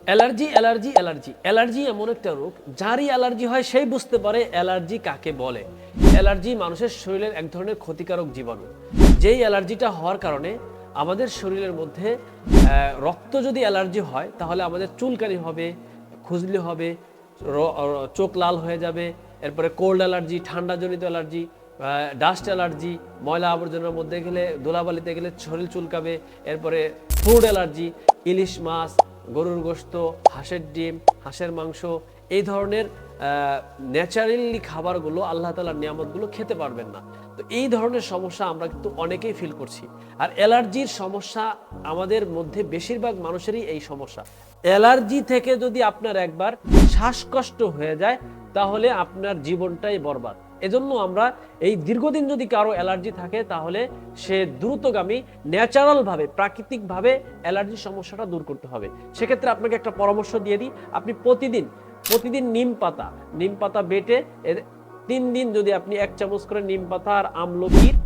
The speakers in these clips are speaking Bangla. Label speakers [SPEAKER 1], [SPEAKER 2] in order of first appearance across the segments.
[SPEAKER 1] অ্যালার্জি অ্যালার্জি অ্যালার্জি অ্যালার্জি এমন একটা রোগ, যারই অ্যালার্জি হয় সেই বুঝতে পারে অ্যালার্জি কাকে বলে। অ্যালার্জি মানুষের শরীরের এক ধরনের ক্ষতিকারক জীবাণু, যেই অ্যালার্জিটা হওয়ার কারণে আমাদের শরীরের মধ্যে রক্ত যদি অ্যালার্জি হয় তাহলে আমাদের চুলকানি হবে, খুজলি হবে, চোখ লাল হয়ে যাবে। এরপরে কোল্ড অ্যালার্জি, ঠান্ডাজনিত অ্যালার্জি, ডাস্ট অ্যালার্জি, ময়লা আবর্জনার মধ্যে গেলে, ধুলাবালিতে গেলে শরীর চুলকাবে। এরপরে ফুড অ্যালার্জি, ইলিশ মাছ, গরুর গোশত, হাঁসের ডিম, হাঁসের মাংস, এই ধরনের ন্যাচারালি খাবারগুলো, আল্লাহ তাআলার নিয়ামতগুলো খেতে পারবেন না। তো এই ধরনের সমস্যা আমরা কিন্তু অনেকেই ফিল করছি। আর অ্যালার্জির সমস্যা আমাদের মধ্যে বেশিরভাগ মানুষেরই এই সমস্যা। অ্যালার্জি থেকে যদি আপনার একবার শ্বাসকষ্ট হয়ে যায় তাহলে আপনার জীবনটাই বরবাদ। এজন্য আমরা এই দীর্ঘদিন যদি কারো অ্যালার্জি থাকে তাহলে সে দ্রুতগামী ন্যাচারালভাবে, প্রাকৃতিকভাবে অ্যালার্জির সমস্যাটা দূর করতে হবে। সেক্ষেত্রে আপনাকে একটা পরামর্শ দিয়ে দিই, আপনি প্রতিদিন নিম পাতা বেটে 3 দিন যদি আপনি 1 চামচ করে নিম পাতা আর আমলকির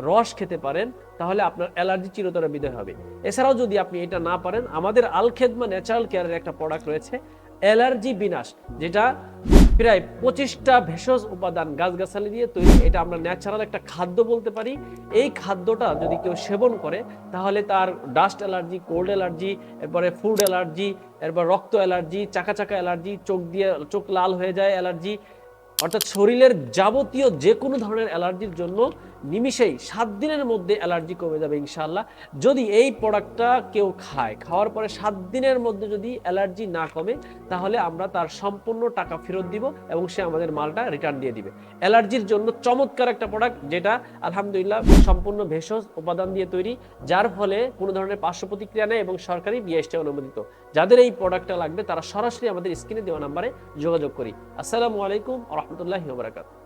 [SPEAKER 1] রস খেতে পারেন তাহলে আপনার অ্যালার্জি চিরতরে বিদায় হবে। এছাড়াও যদি আপনি এটা না পারেন, আমাদের আল খেদমা ন্যাচারাল কেয়ারের একটা প্রোডাক্ট রয়েছে অ্যালার্জি বিনাশ, যেটা প্রায় 25টা ভেষজ উপাদান গাছগাছালি দিয়ে তৈরি। এটা আমরা ন্যাচারাল একটা খাদ্য বলতে পারি। এই খাদ্যটা যদি কেউ সেবন করে তাহলে তার ডাস্ট অ্যালার্জি, কোল্ড অ্যালার্জি, এরপরে ফুড অ্যালার্জি, এরপর রক্ত অ্যালার্জি, চাকা অ্যালার্জি, চোখ লাল হয়ে যায় অ্যালার্জি, অর্থাৎ শরীরের যাবতীয় যে কোনো ধরনের অ্যালার্জির জন্য নিমিষেই 7 দিনের মধ্যে অ্যালার্জি কমে যাবে ইনশাআল্লাহ। যদি এই প্রোডাক্টটা কেউ খাওয়ার পরে 7 দিনের মধ্যে যদি অ্যালার্জি না কমে তাহলে আমরা তার সম্পূর্ণ টাকা ফেরত দিব এবং সে আমাদের মালটা রিটার্ন দিয়ে দিবে। অ্যালার্জির জন্য চমৎকার একটা প্রোডাক্ট, যেটা আলহামদুলিল্লাহ সম্পূর্ণ ভেষজ উপাদান দিয়ে তৈরি, যার ফলে কোনো ধরনের পার্শ্ব প্রতিক্রিয়া নেই এবং সরকারি বিএসটি অনুমোদিত। যাদের এই প্রোডাক্টটা লাগবে তারা সরাসরি আমাদের স্ক্রিনে দেওয়া নাম্বারে যোগাযোগ করি। আসসালামু আলাইকুম ওয়া রাহমাতুল্লাহি ওয়া বারাকাতুহু।